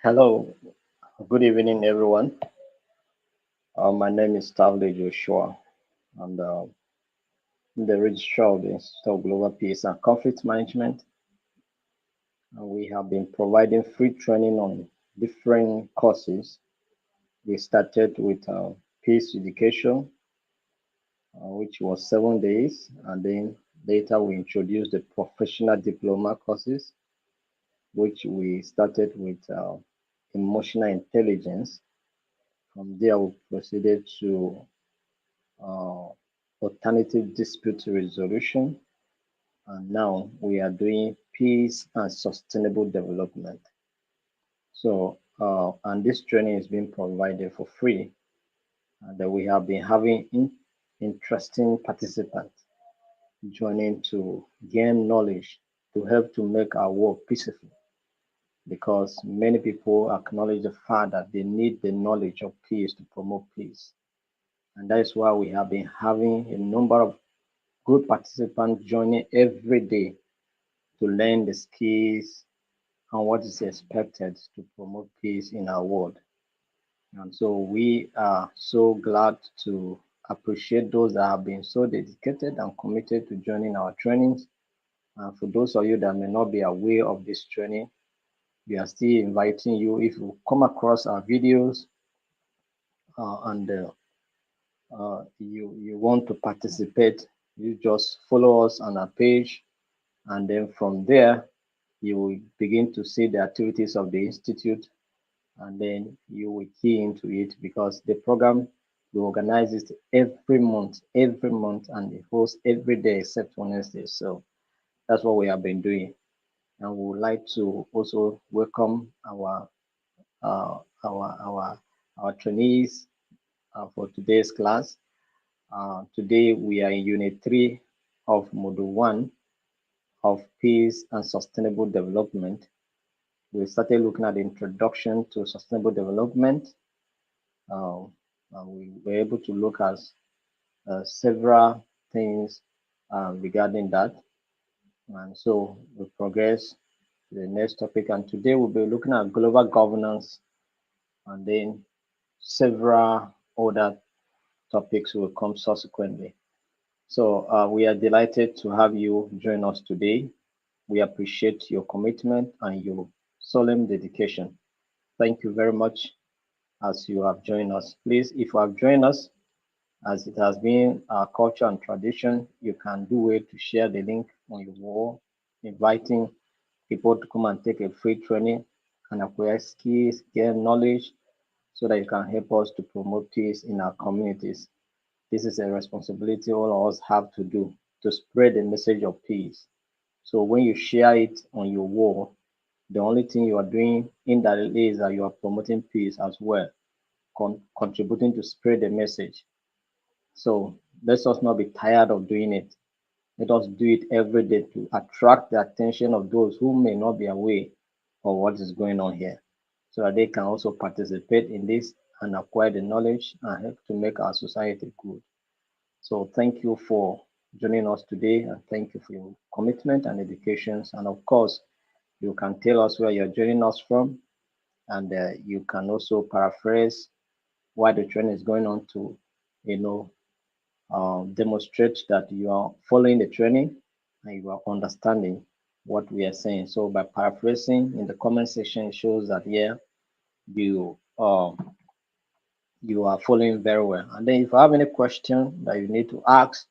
Hello, good evening, everyone. My name is Stavley Joshua, and the Registrar of the Institute of Global Peace and Conflict Management. And we have been providing free training on different courses. We started with peace education, which was 7 days, and then later we introduced the professional diploma courses, which we started with emotional intelligence. From there, we proceeded to uh, alternative dispute resolution, and now we are doing peace and sustainable development. So, and this training is being provided for free, and we have been having interesting participants joining to gain knowledge to help to make our work peaceful. Because many people acknowledge the fact that they need the knowledge of peace to promote peace. And that is why we have been having a number of good participants joining every day to learn the skills and what is expected to promote peace in our world. And so we are so glad to appreciate those that have been so dedicated and committed to joining our trainings. And for those of you that may not be aware of this training, we are still inviting you, if you come across our videos and you want to participate, you just follow us on our page, and then from there you will begin to see the activities of the institute, and then you will key into it, because the program, we organize it every month, and it hosts every day except Wednesday. So that's what we have been doing, and we would like to also welcome uh, our our our trainees for today's class. Today we are in Unit 3 of Module 1 of Peace and Sustainable Development. We started looking at the introduction to sustainable development. Uh, we were able to look at several things regarding that. And so we progress to the next topic. And today we'll be looking at global governance, and then several other topics will come subsequently. So we are delighted to have you join us today. We appreciate your commitment and your solemn dedication. Thank you very much as you have joined us. Please, if you have joined us, as it has been our culture and tradition, you can do it to share the link on your wall, inviting people to come and take a free training and acquire skills, gain knowledge, so that you can help us to promote peace in our communities. This is a responsibility all of us have to do, to spread the message of peace. So when you share it on your wall, the only thing you are doing indirectly is that you are promoting peace as well, contributing to spread the message. So let us not be tired of doing it. Let us do it every day to attract the attention of those who may not be aware of what is going on here, so that they can also participate in this and acquire the knowledge and help to make our society good. So thank you for joining us today, and thank you for your commitment and dedications. And of course, you can tell us where you're joining us from, and you can also paraphrase why the training is going on to, you know, demonstrate that you are following the training and you are understanding what we are saying. So by paraphrasing in the comment section, it shows that, yeah, you you are following very well. And then if you have any question that you need to ask,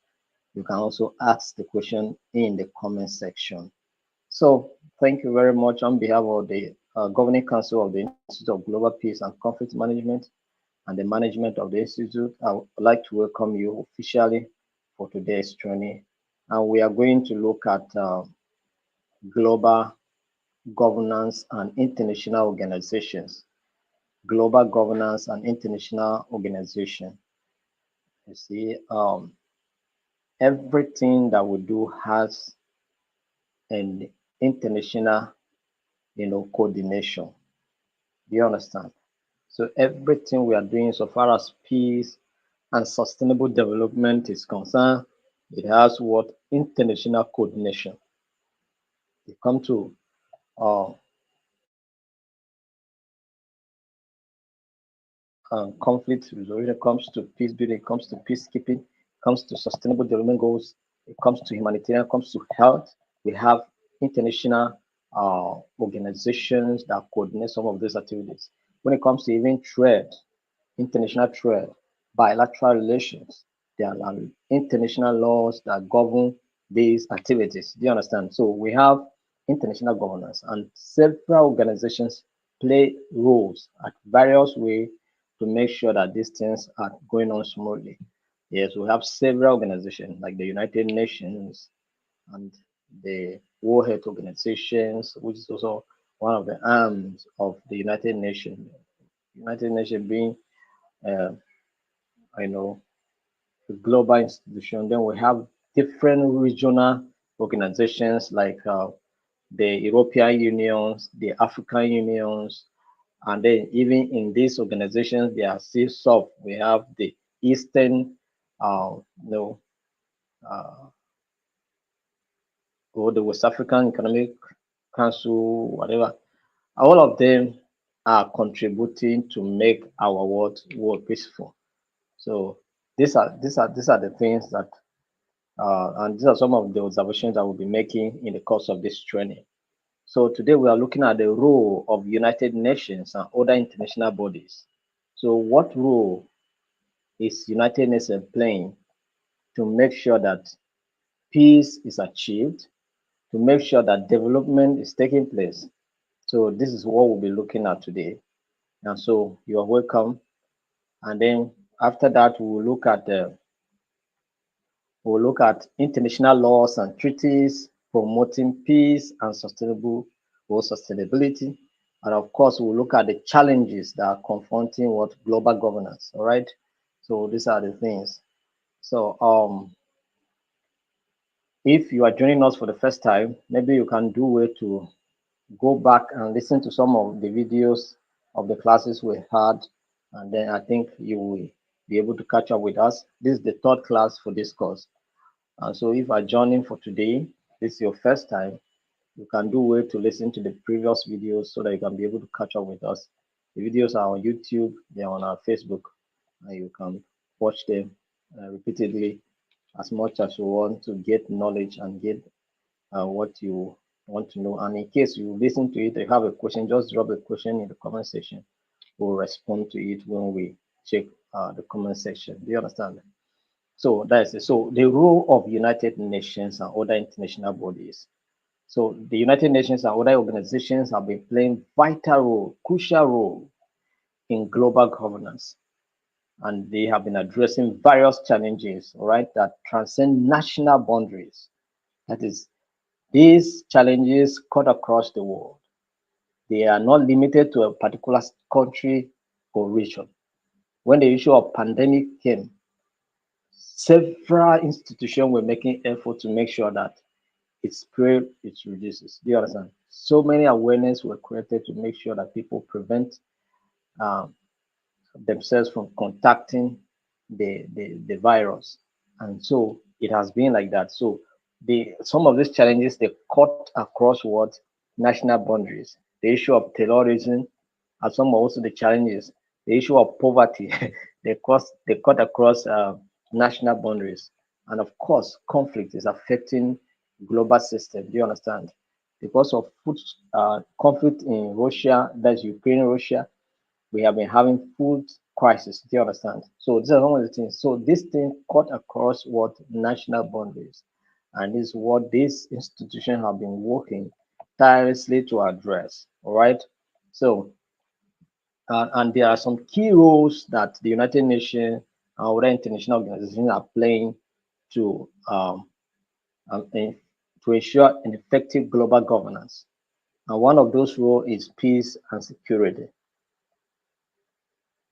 you can also ask the question in the comment section. So thank you very much on behalf of the Governing Council of the Institute of Global Peace and Conflict Management and the management of the Institute. I would like to welcome you officially for today's training. And we are going to look at global governance and international organizations. Global governance and international organization. You see, everything that we do has an international, coordination. Do you understand? So everything we are doing so far as peace and sustainable development is concerned, it has what? International coordination. You come to uh, conflict resolution, it comes to peace building, it comes to peacekeeping, it comes to sustainable development goals, it comes to humanitarian, it comes to health. We have international organizations that coordinate some of these activities. When it comes to even trade, international trade, bilateral relations. There are international laws that govern these activities. Do you understand? So we have international governance, and several organizations play roles at various ways to make sure that these things are going on smoothly. Yes, we have several organizations like the United Nations and the World Health Organizations, which is also one of the arms of the United Nations. United Nations being uh, I know, a global institution. Then we have different regional organizations like the European unions, the African unions, and then even in these organizations, they are still sub. We have the Eastern, uh, you know, uh, or the West African Economic Council, whatever. All of them are contributing to make our world peaceful. So these are the things that and these are some of the observations I will be making in the course of this training. So today we are looking at the role of United Nations and other international bodies. So what role is United Nations playing to make sure that peace is achieved, to make sure that development is taking place? So this is what we'll be looking at today. And so you are welcome. And then after that, we'll look at international laws and treaties promoting peace and sustainable or sustainability. And of course, we'll look at the challenges that are confronting what global governance. All right. So these are the things. So if you are joining us for the first time, maybe you can do way to go back and listen to some of the videos of the classes we had, and then I think you will be able to catch up with us. This is the third class for this course. And so if you are joining for today, this is your first time, you can do way to listen to the previous videos so that you can be able to catch up with us. The videos are on YouTube, they're on our Facebook, and you can watch them repeatedly as much as you want to get knowledge and get what you want to know. And in case you listen to it, you have a question, just drop a question in the comment section. We'll respond to it when we check the comment section. Do you understand? So that's it. So the role of United Nations and other international bodies. So the United Nations and other organizations have been playing vital role, crucial role in global governance. And they have been addressing various challenges, all right, that transcend national boundaries. That is, these challenges cut across the world. They are not limited to a particular country or region. When the issue of pandemic came, several institutions were making effort to make sure that its spread it reduces. Do you understand? So many awareness were created to make sure that people prevent um, themselves from contacting the virus. And so it has been like that. So the some of these challenges they cut across what national boundaries. The issue of terrorism and some also the challenges. The issue of poverty, they cut across national boundaries. And of course, conflict is affecting global system. Do you understand? Because of food conflict in Russia, that's Ukraine, Russia, we have been having food crisis. Do you understand? So these are some of the things. So this thing cut across what national boundaries, and this is what this institution have been working tirelessly to address. All right. So and there are some key roles that the United Nations and other international organizations are playing to um, in- to ensure an effective global governance. And one of those roles is peace and security.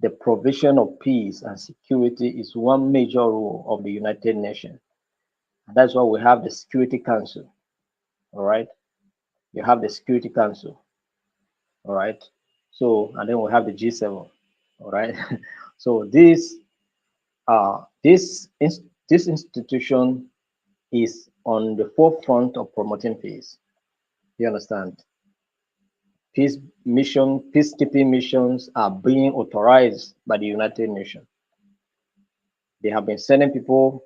The provision of peace and security is one major role of the United Nations. And that's why we have the Security Council. All right. You have the Security Council. All right. So, and then we have the G7. All right. So this institution is on the forefront of promoting peace. You understand? peace peacekeeping missions are being authorized by the United Nations. They have been sending people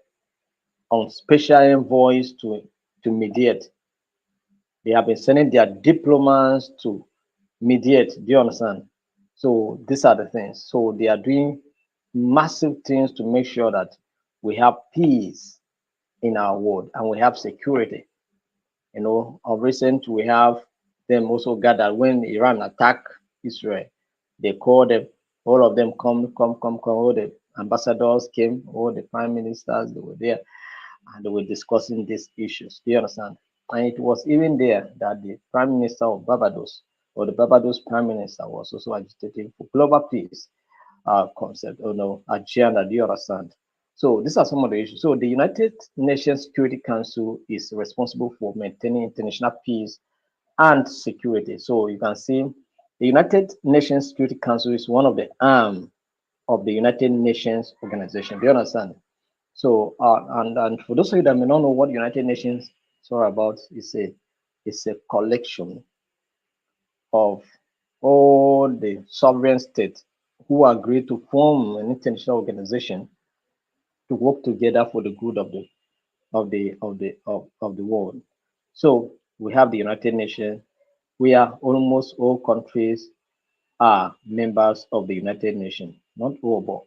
on special envoys to mediate. They have been sending their diplomats to mediate. Do you understand? So these are the things. So they are doing massive things to make sure that we have peace in our world and we have security. Of recent we have them also gathered when Iran attacked Israel. They called them, all of them come. All the ambassadors came, all the prime ministers, they were there and they were discussing these issues. Do you understand? And it was even there that the Prime Minister of Barbados, or the Barbados Prime Minister, was also agitating for global peace concept, agenda. Do you understand? So these are some of the issues. So the United Nations Security Council is responsible for maintaining international peace and security. So you can see the United Nations Security Council is one of the arm of the United Nations organization. Do you understand? So, and for those of you that may not know what United Nations is all about, it's a collection of all the sovereign states who agree to form an international organization to work together for the good of the world. So we have the United Nations, where almost all countries are members of the United Nations. Not all, but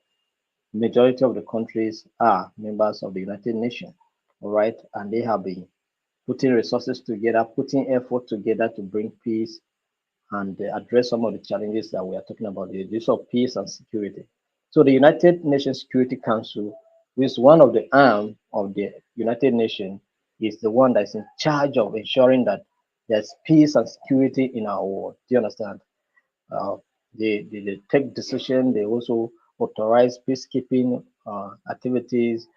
majority of the countries are members of the United Nations. All right, and they have been putting resources together, putting effort together to bring peace and address some of the challenges that we are talking about, the issue of peace and security. So the United Nations Security Council, which is one of the arm of the United Nations, is the one that's in charge of ensuring that there's peace and security in our world. Do you understand? Uh, they take decision. They also authorize peacekeeping activities.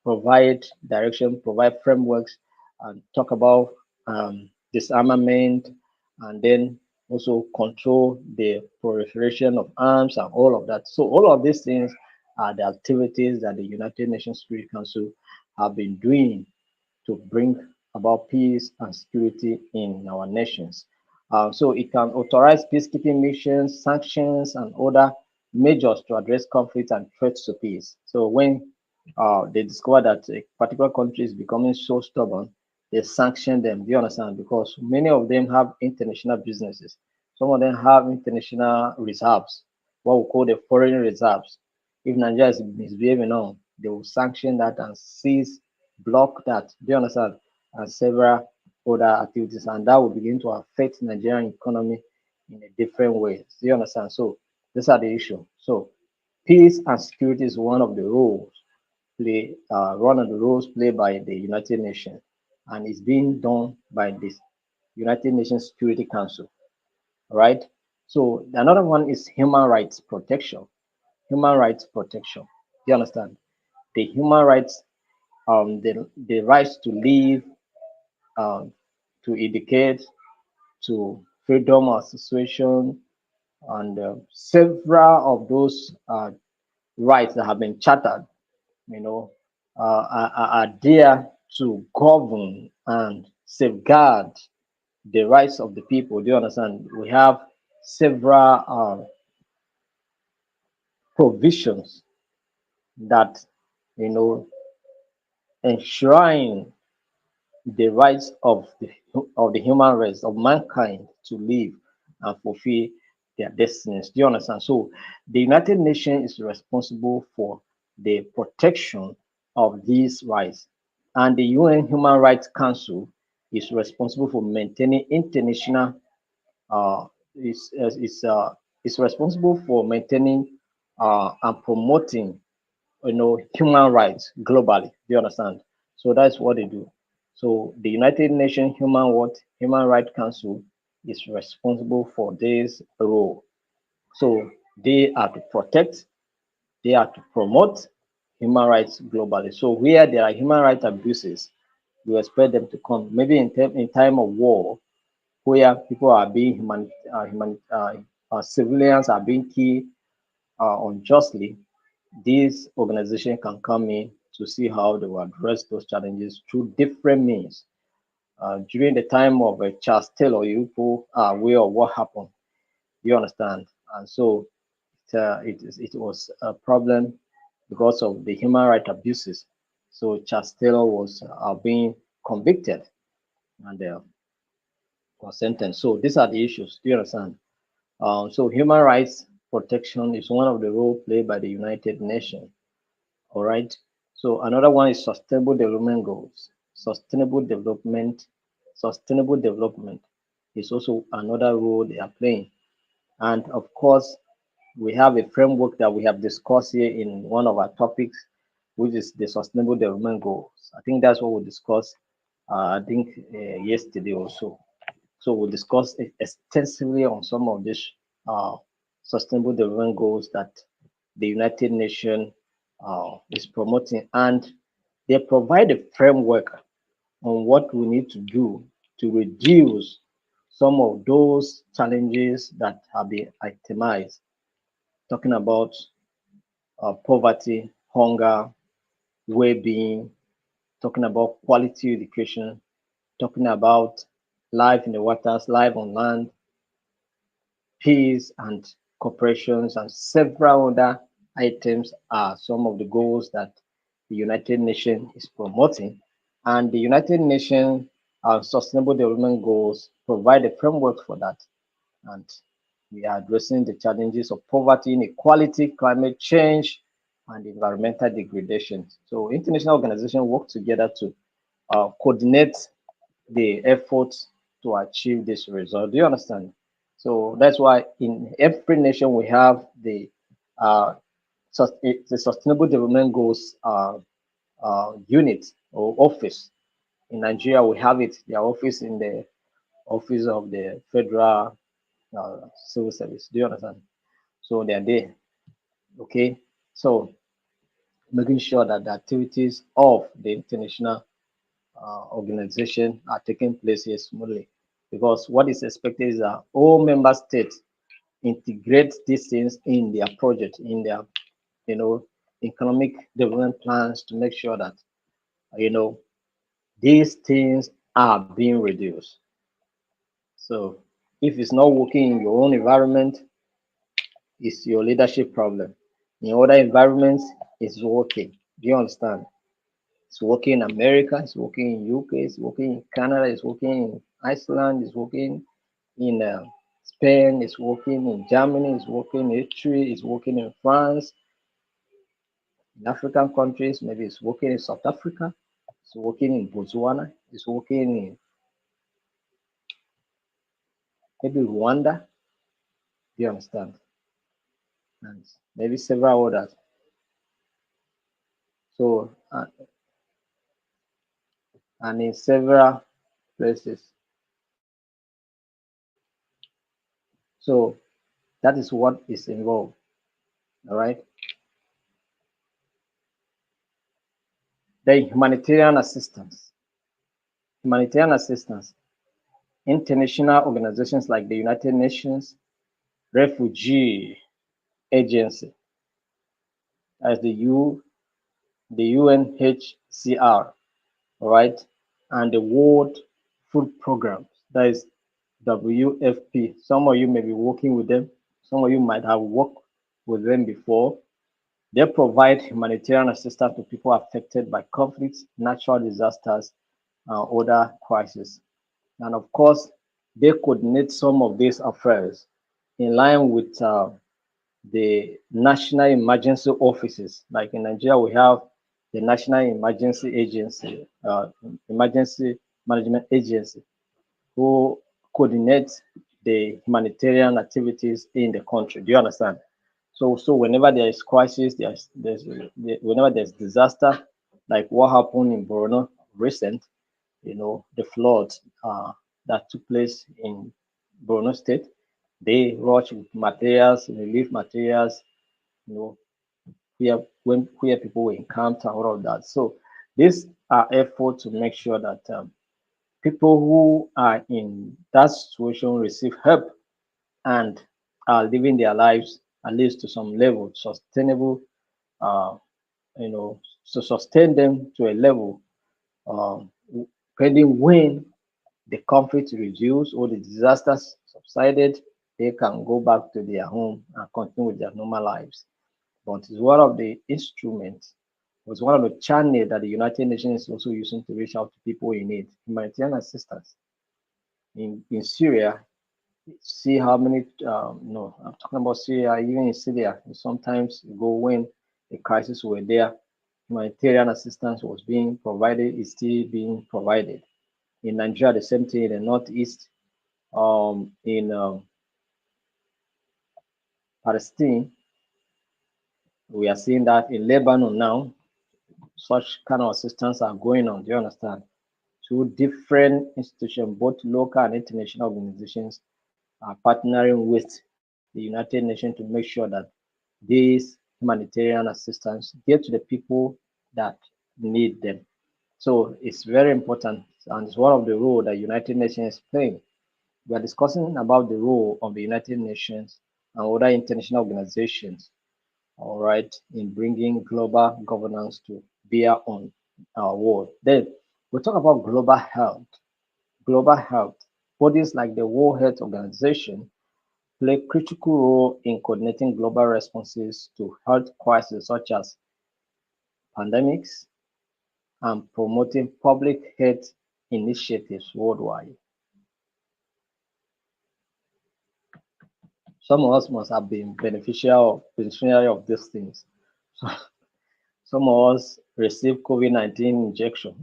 Provide direction, provide frameworks, and talk about disarmament, and then also control the proliferation of arms and all of that. So all of these things are the activities that the United Nations Security Council have been doing to bring about peace and security in our nations. So it can authorize peacekeeping missions, sanctions, and other measures to address conflict and threats to peace. So when they discover that a particular country is becoming so stubborn, they sanction them. Do you understand? Because many of them have international businesses. Some of them have international reserves, what we call the foreign reserves. If Nigeria is misbehaving now, they will sanction that and seize, block that. Do you understand? And several other activities, and that will begin to affect Nigerian economy in a different way. Do you understand? So these are the issue. So peace and security is one of the roles played by the United Nations, and it's being done by this United Nations Security Council. Right? So another one is human rights protection. Human rights protection. Do you understand? The human rights, the rights to live, um, to educate, to freedom of association, and several of those rights that have been chartered, you know, are there to govern and safeguard the rights of the people. Do you understand? We have several provisions that, you know, enshrine the rights of the human race of mankind to live and fulfill their destinies. Do you understand? So the United Nations is responsible for the protection of these rights, and the UN Human Rights Council is responsible for maintaining international uh, is responsible for maintaining and promoting, human rights globally. Do you understand? So that's what they do. So the United Nations Human Rights Council is responsible for this role. So they are to protect, they are to promote human rights globally. So where there are human rights abuses, you expect them to come. Maybe in time of war, where people are being civilians are being killed unjustly, this organization can come in to see how they will address those challenges through different means. during the time of Charles Taylor, you people are aware of what happened. You understand? And so it was a problem because of the human rights abuses. So Charles Taylor was being convicted and was sentenced. So these are the issues. Do you understand? So human rights protection is one of the role played by the United Nations. All right. So another one is sustainable development goals. Sustainable development is also another role they are playing. And of course, we have a framework that we have discussed here in one of our topics, which is the sustainable development goals. I think that's what we discussed, I think yesterday or so. So we'll discuss extensively on some of these uh, sustainable development goals that the United Nations is promoting, and they provide a framework on what we need to do to reduce some of those challenges that have been itemized, talking about poverty, hunger, well-being, talking about quality education, talking about life in the waters, life on land, peace and corporations, and several other items are some of the goals that the United Nations is promoting. And the United Nations Sustainable Development Goals provide a framework for that. And we are addressing the challenges of poverty, inequality, climate change, and environmental degradation. So international organizations work together to coordinate the efforts to achieve this result. Do you understand? So that's why in every nation we have uh, the Sustainable Development Goals unit or office. In Nigeria, we have it. Their office in the office of the Federal Civil Service. Do you understand? So they are there. Okay. So making sure that the activities of the international organization are taking place here smoothly. Because what is expected is that all member states integrate these things in their project, in their you know economic development plans to make sure that you know these things are being reduced. So if it's not working in your own environment, it's your leadership problem. In other environments, it's working. Do you understand? It's working in America, it's working in UK, it's working in Canada, it's working in Iceland, it's working in Spain, it's working in Germany, it's working in Italy, it's working in France, in African countries, maybe it's working in South Africa, it's working in Botswana, it's working in maybe Rwanda, do you understand? And maybe several others. So, and in several places. So, that is what is involved. All right. The humanitarian assistance. Humanitarian assistance. International organizations like the United Nations Refugee Agency, as the UNHCR, all right, and the World Food Program, that is WFP. Some of you may be working with them. Some of you might have worked with them before. They provide humanitarian assistance to people affected by conflicts, natural disasters, and other crises. And of course, they coordinate some of these affairs in line with the national emergency offices. Like in Nigeria, we have the National Emergency Agency, Emergency Management Agency, who coordinates the humanitarian activities in the country. Do you understand? So whenever there is crisis, whenever there's disaster, like what happened in Borno recent, the floods that took place in Borno State, they rush with materials, relief materials, you know, where people were encamped and all of that. So these are efforts to make sure that people who are in that situation receive help and are living their lives at least to some level, sustainable, uh, to sustain them to a level, uh, depending when the conflict reduced or the disasters subsided, they can go back to their home and continue with their normal lives. But it's one of the instruments, was one of the channels that the United Nations is also using to reach out to people in need, humanitarian assistance. In Syria, see how many, no, I'm talking about Syria, even in Syria, sometimes ago when the crisis were there, humanitarian assistance was being provided, is still being provided. In Nigeria, the same thing in the Northeast, in Palestine, we are seeing that in Lebanon now, such kind of assistance are going on. Do you understand? Two different institutions, both local and international organizations, are partnering with the United Nations to make sure that these humanitarian assistance get to the people that need them. So it's very important, and it's one of the role that United Nations is playing. We are discussing about the role of the United Nations and other international organizations, all right, in bringing global governance to bear on our world. Then we talk about global health. Global health. Bodies like the World Health Organization play critical role in coordinating global responses to health crises such as pandemics and promoting public health initiatives worldwide. Some of us must have been beneficiary of these things. So some of us received COVID-19 injection.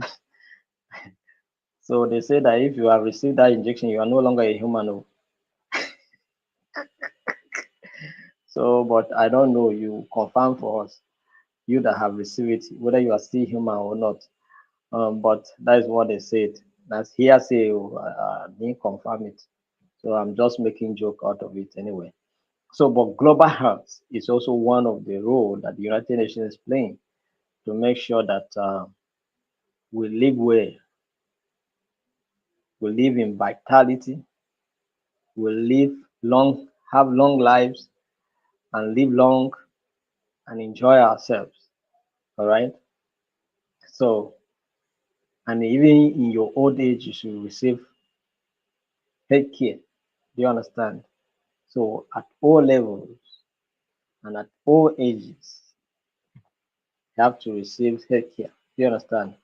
So they say that if you have received that injection, you are no longer a human. Oh. So, but I don't know, you confirm for us, you that have received it, whether you are still human or not. But that is what they said. That's hearsay. Didn't confirm it. So I'm just making joke out of it anyway. So, but global health is also one of the role that the United Nations is playing to make sure that we live well, we live in vitality, we live long, have long lives, and live long and enjoy ourselves. All right. So, and even in your old age, you should receive health care. Do you understand? So, at all levels and at all ages, you have to receive health care. Do you understand?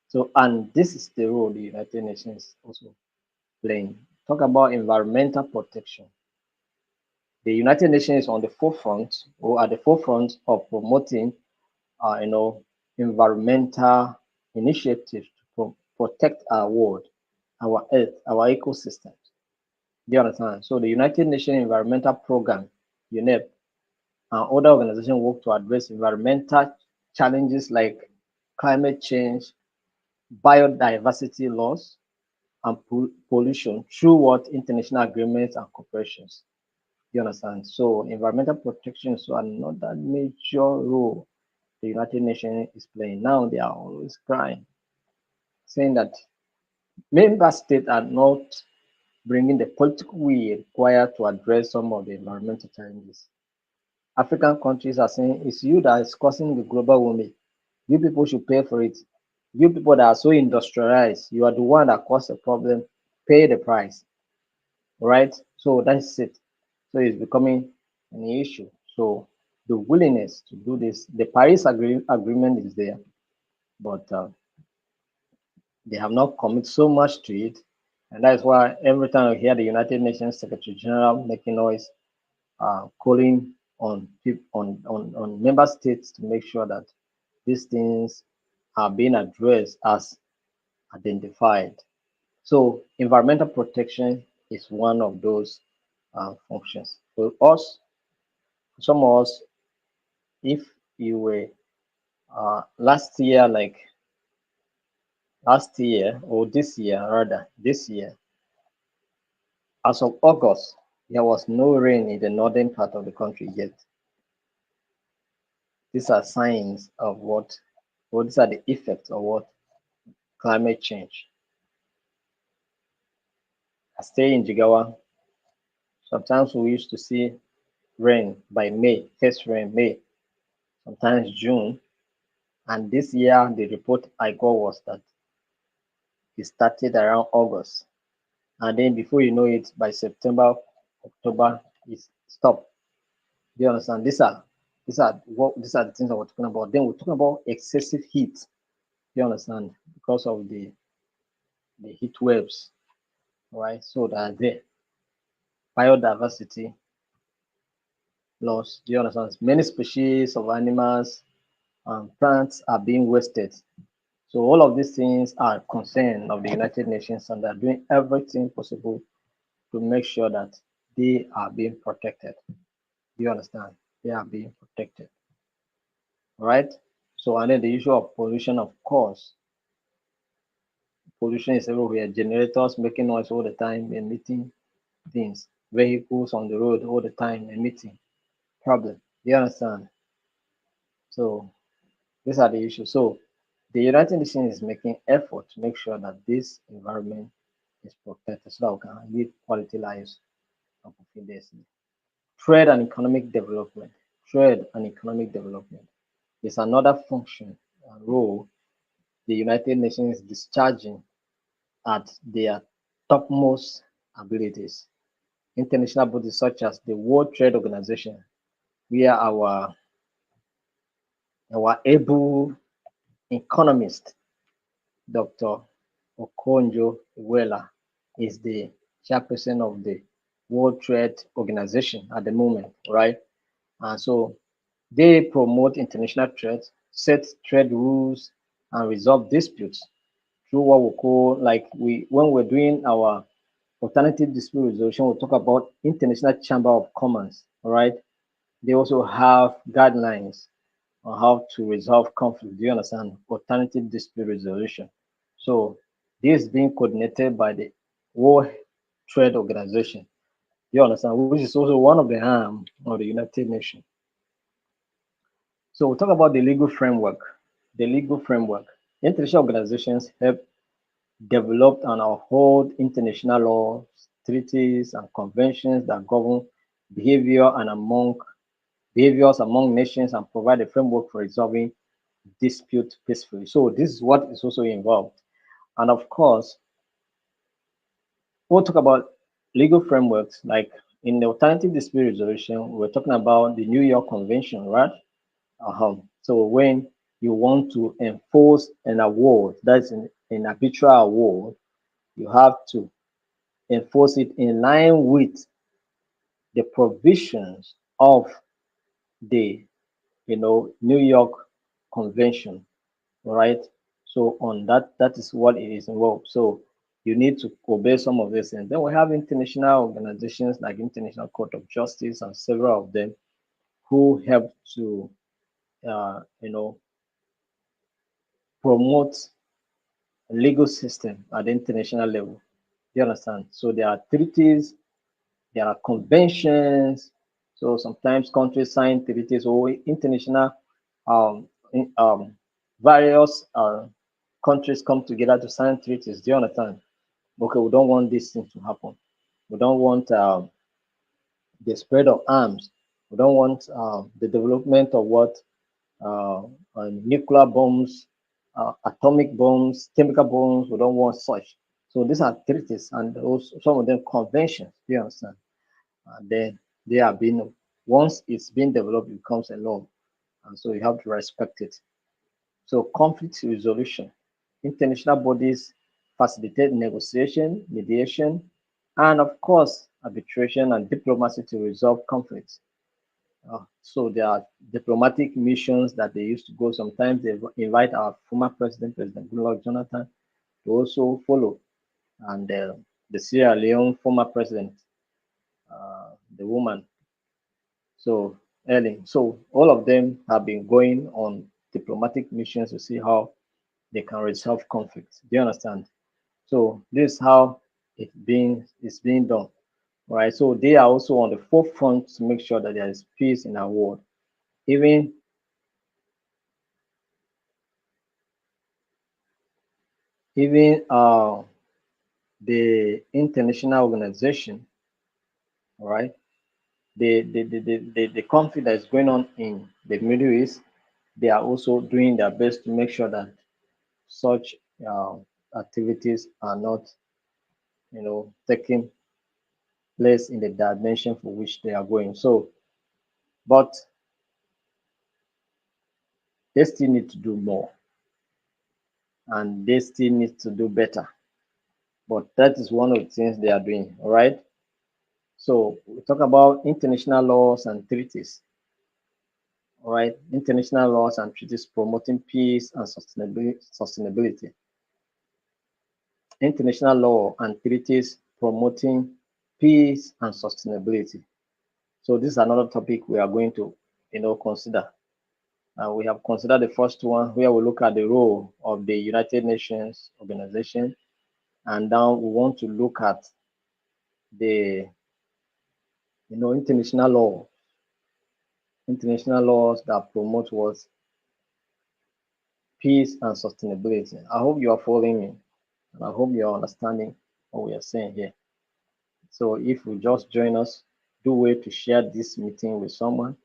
So, and this is the role the United Nations also playing. Talk about environmental protection. The United Nations is on the forefront or at the forefront of promoting, environmental initiatives to protect our world, our earth, our ecosystems. Do you understand? So the United Nations Environmental Program, UNEP, and other organizations work to address environmental challenges like climate change, biodiversity loss, and pollution through what international agreements and corporations. You understand? So environmental protection is another major role the United Nations is playing. Now they are always crying, saying that member states are not bringing the political will required to address some of the environmental challenges. African countries are saying it's you that is causing the global warming. You people should pay for it. You people that are so industrialized, you are the one that caused the problem. Pay the price. Right? So that's it. So it's becoming an issue. So the willingness to do this, the Paris agreement is there, but they have not committed so much to it. And that's why every time I hear the United Nations Secretary General making noise, calling on, on member states to make sure that these things are being addressed as identified. So environmental protection is one of those functions. For us, some of us, if you were last year, like last year or this year, rather this year, as of August, there was no rain in the northern part of the country yet. These are signs of what, or these are the effects of what climate change. I stay in Jigawa. Sometimes we used to see rain by May, first rain May, sometimes June. And this year, the report I got was that it started around August. and then before you know it, by September, October, it's stopped. Do you understand? These are the things that we're talking about. Then we're talking about excessive heat. Do you understand? Because of the heat waves, right? So that the biodiversity loss. Do you understand? Many species of animals and plants are being wasted. So all of these things are concern of the United Nations, and they're doing everything possible to make sure that they are being protected. Do you understand? They are being protected, right? So, and then the issue of pollution, of course, pollution is everywhere. Generators making noise all the time, emitting things. Vehicles on the road all the time, emitting. Problem. Do you understand? So, these are the issues. So, the United Nations is making effort to make sure that this environment is protected so that we can live quality lives and fulfill destiny. Trade and economic development. Trade and economic development is another function and role the United Nations is discharging at their topmost abilities. International bodies such as the World Trade Organization, where our able economist, Dr. Okonjo-Iweala, is the chairperson of the World Trade Organization at the moment, right? And so they promote international trade, set trade rules, and resolve disputes through what we call, like we when we're doing our alternative dispute resolution, we'll talk about International Chamber of Commerce. All right. They also have guidelines on how to resolve conflict. Do you understand? Alternative dispute resolution. So this is being coordinated by the World Trade Organization. You understand? Which is also one of the arm of the United Nations. So we'll talk about the legal framework. The legal framework. International organizations help develop and uphold international laws, treaties, and conventions that govern behavior and among behaviors among nations and provide a framework for resolving dispute peacefully. So this is what is also involved. And of course, we'll talk about legal frameworks like in the alternative dispute resolution, we're talking about the New York Convention, right? So when you want to enforce an award, that's an arbitral award, you have to enforce it in line with the provisions of the New York Convention, right? So on that, that is what it is involved. So you need to obey some of this, and then we have international organizations like International Court of Justice and several of them who help to uh, you know promote a legal system at the international level. You understand? So there are treaties, there are conventions. So sometimes countries sign treaties or international various countries come together to sign treaties. Do you understand? Okay, we don't want this thing to happen. We don't want the spread of arms. We don't want the development of what uh, nuclear bombs, atomic bombs, chemical bombs. We don't want such. So these are treaties and also some of them conventions. Do you understand? And then they are being once it's been developed, it becomes a law, and so you have to respect it. So conflict resolution, international bodies facilitate negotiation, mediation, and of course arbitration and diplomacy to resolve conflicts. So there are diplomatic missions that they used to go. Sometimes they invite our former president, President Goodluck Jonathan, to also follow, and the Sierra Leone former president, the woman. So Ellen, so all of them have been going on diplomatic missions to see how they can resolve conflicts. Do you understand? So this is how it's being done. Right. So they are also on the forefront to make sure that there is peace in our world. Even even the international organization, all right, the conflict that is going on in the Middle East, they are also doing their best to make sure that such uh, activities are not taking place in the dimension for which they are going. So, but they still need to do more and they still need to do better. But that is one of the things they are doing. All right. So we talk about international laws and treaties. All right. International laws and treaties promoting peace and sustainability. International law and treaties promoting peace and sustainability. So this is another topic we are going to, consider. We have considered the first one where we look at the role of the United Nations organization, and now we want to look at the, international laws that promote what peace and sustainability. I hope you are following me, and I hope you are understanding what we are saying here. So if you just join us, do way to share this meeting with someone,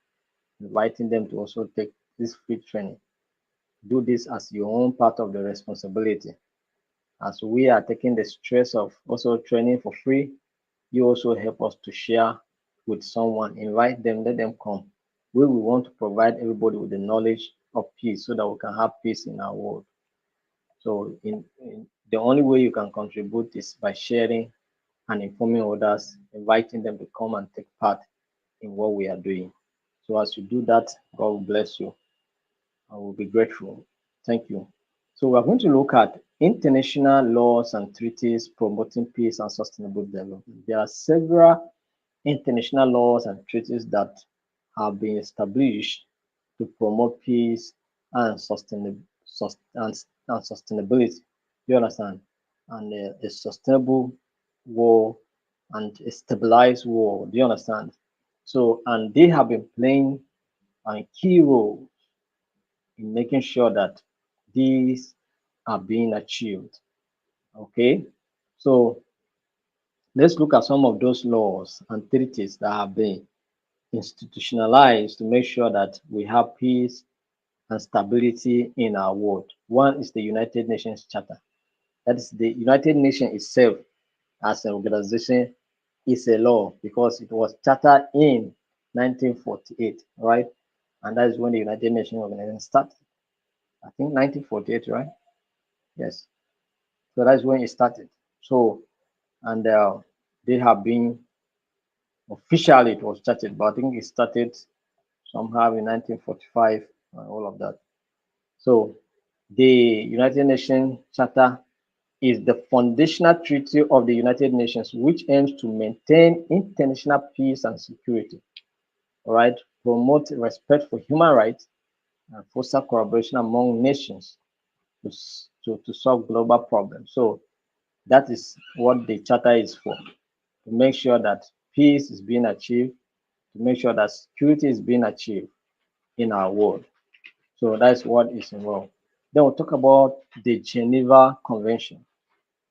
inviting them to also take this free training. Do this as your own part of the responsibility. As we are taking the stress of also training for free, you also help us to share with someone, invite them, let them come. We will want to provide everybody with the knowledge of peace so that we can have peace in our world. So the only way you can contribute is by sharing and informing others, inviting them to come and take part in what we are doing. So as you do that, God will bless you. I will be grateful. Thank you. So we are going to look at international laws and treaties promoting peace and sustainable development. There are several international laws and treaties that have been established to promote peace and sustainability. You understand? And a sustainable war and a stabilized war. Do you understand? So, and they have been playing a key role in making sure that these are being achieved. Okay, so let's look at some of those laws and treaties that have been institutionalized to make sure that we have peace and stability in our world. One is the United Nations Charter. That is the United Nations itself as an organization is a law because it was chartered in 1948, right? And that is when the United Nations organization started. I think 1948, right? Yes. So that's when it started. So, and they have been officially it was started, but I think it started somehow in 1945 and all of that. So, the United Nations Charter is the foundational treaty of the United Nations, which aims to maintain international peace and security. All right, promote respect for human rights and foster collaboration among nations to solve global problems. So that is what the charter is for, to make sure that peace is being achieved, to make sure that security is being achieved in our world. So that's what is involved. Then we'll talk about the Geneva Convention.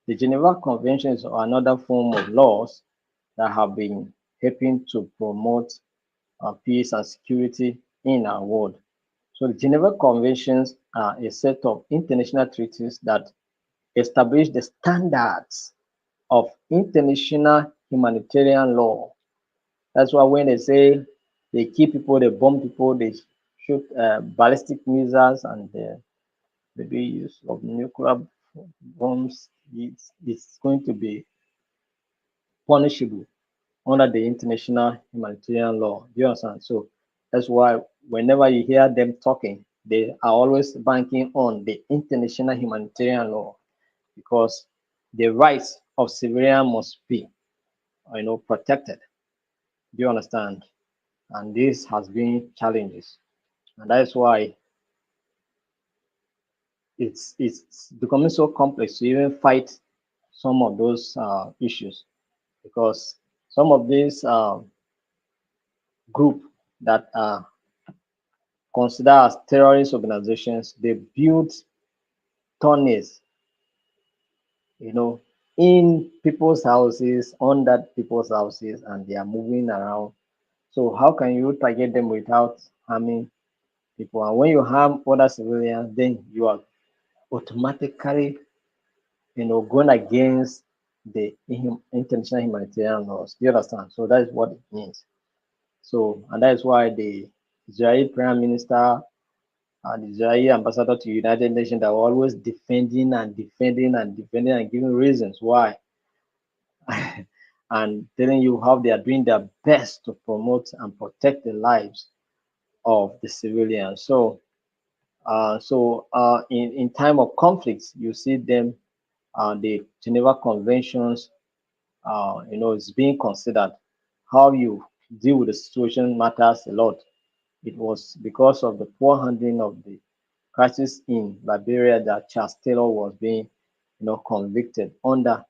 The Geneva Convention is another form of laws that have been helping to promote peace and security in our world. So the Geneva Conventions are a set of international treaties that establish the standards of international humanitarian law. That's why when they say they kill people, they bomb people, they shoot ballistic missiles, and maybe use of nuclear bombs, it's going to be punishable under the international humanitarian law. Do you understand? So that's why whenever you hear them talking, they are always banking on the international humanitarian law because the rights of civilians must be, protected. Do you understand? And this has been challenges, and that's why it's becoming so complex to even fight some of those issues because some of these group that are considered as terrorist organizations, they build tunnels, you know, in people's houses, under people's houses, and they are moving around. So how can you target them without harming people? And when you harm other civilians, then you are automatically, going against the international humanitarian laws. Do you understand? So that is what it means. So, and that is why the Israeli Prime Minister and the Israeli ambassador to United Nations are always defending and defending and defending and giving reasons why and telling you how they are doing their best to promote and protect the lives of the civilians. So, in time of conflicts, you see them, the Geneva Conventions, is being considered. How you deal with the situation matters a lot. It was because of the poor handling of the crisis in Liberia that Charles Taylor was being, convicted under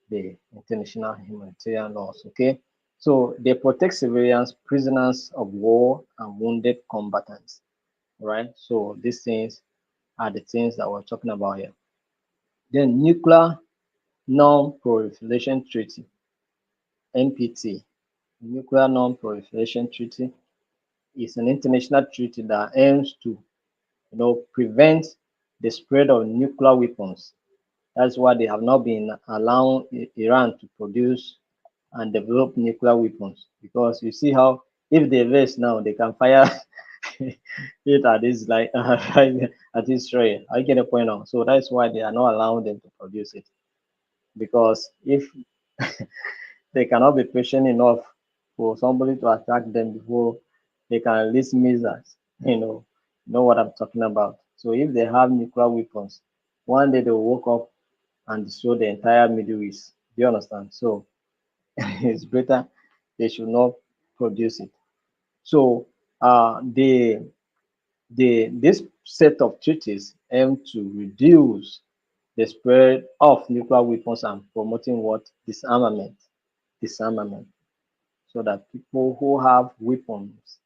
the international humanitarian laws. Okay, so they protect civilians, prisoners of war, and wounded combatants. Right. So these things are the things that we're talking about here. Then nuclear non-proliferation treaty (NPT). Nuclear non-proliferation treaty is an international treaty that aims to prevent the spread of nuclear weapons. That's why they have not been allowing Iran to produce and develop nuclear weapons, because you see how if they race now, they can fire it at this like at Israel. I get the point now. So that's why they are not allowing them to produce it, because if they cannot be patient enough for somebody to attack them before they can release missiles. You know what I'm talking about. So if they have nuclear weapons, one day they'll wake up and destroy the entire Middle East. Do you understand? So it's better they should not produce it. So this set of treaties aim to reduce the spread of nuclear weapons and promoting what disarmament, so that people who have weapons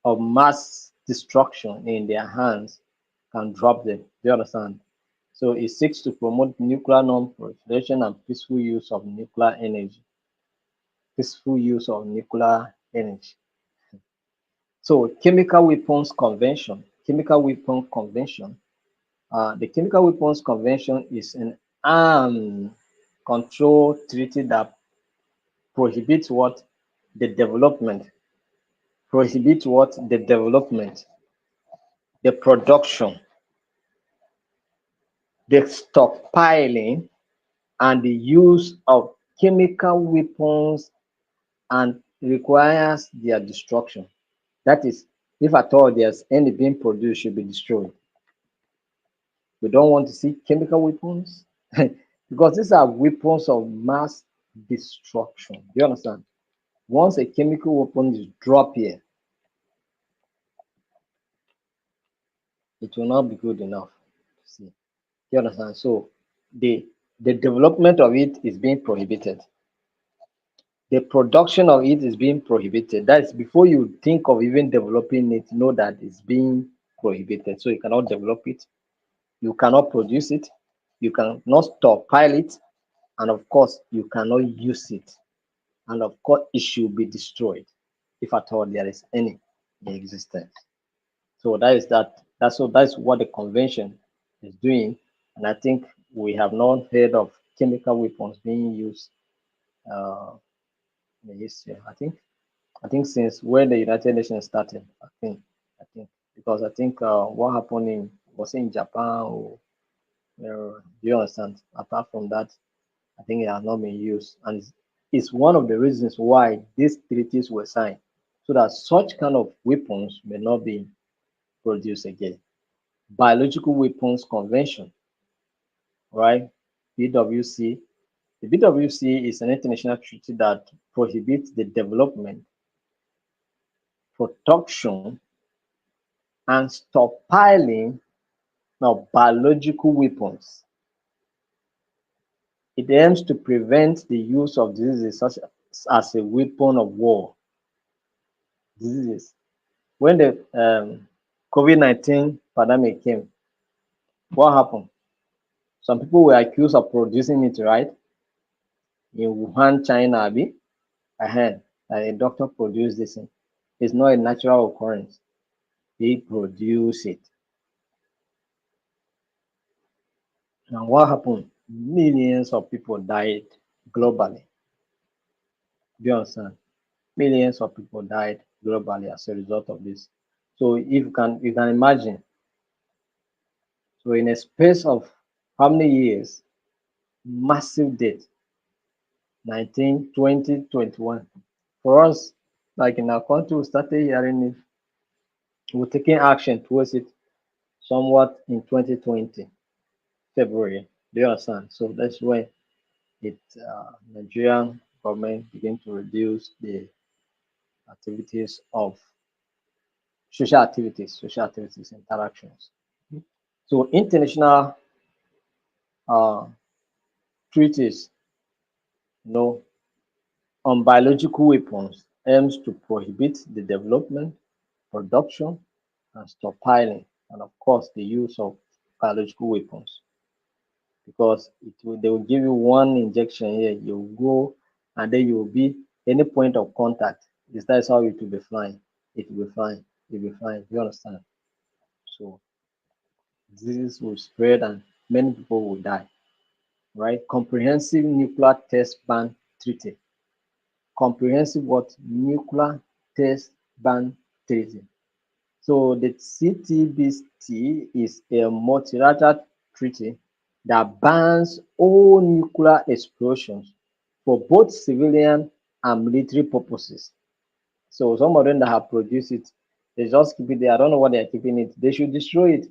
of mass destruction in their hands can drop them. Do you understand? So it seeks to promote nuclear non-proliferation and peaceful use of nuclear energy. So chemical weapon convention. The chemical weapons convention is an armed control treaty that prohibits what the development, the development, the production, the stockpiling, and the use of chemical weapons, and requires their destruction. That is, if at all there's any being produced, should be destroyed. We don't want to see chemical weapons because these are weapons of mass destruction. Do you understand? Once a chemical weapon is dropped here, it will not be good enough to see. Do you understand? So the the development of it is being prohibited. The production of it is being prohibited. That is before you think of even developing it, know that it's being prohibited. So you cannot develop it, you cannot produce it, you cannot stockpile it, and of course you cannot use it. And of course it should be destroyed if at all there is any in existence. So that's what the convention is doing. And I think we have not heard of chemical weapons being used uh, in history. I think since when the United Nations started, I think because I think what happened in was it in Japan or do you understand? Apart from that, I think it has not been used, and it's one of the reasons why these treaties were signed, so that such kind of weapons may not be produced again. Biological Weapons Convention, right? BWC. The BWC is an international treaty that prohibits the development, production, and stockpiling of biological weapons. It aims to prevent the use of diseases such as a weapon of war. Diseases. When the COVID-19 pandemic came, what happened? Some people were accused of producing it, right? In Wuhan, China, Abi, ahead, that a doctor produced this thing. It's not a natural occurrence. They produce it. And what happened? millions of people died globally. Do you understand? Millions of people died globally as a result of this. So if you can imagine, so in a space of how many years, massive death, 19, 20, 21. For us, like in our country, we started hearing it, we're taking action towards it somewhat in 2020, February. Do you understand? So that's when it Nigerian government began to reduce the activities of social activities, interactions. So international uh, treaties, you know, on biological weapons aims to prohibit the development, production, and stockpiling, and of course the use of biological weapons. Because they will give you one injection here, you go, and then you will be any point of contact. That's how it will be flying. It will be flying. It will be flying. You understand? So diseases will spread and many people will die. Right? Comprehensive nuclear test ban treaty. Comprehensive what? Nuclear test ban treaty. So the CTBT is a multilateral treaty that bans all nuclear explosions for both civilian and military purposes. So some of them that have produced it, they just keep it there. I don't know what they are keeping it. They should destroy it.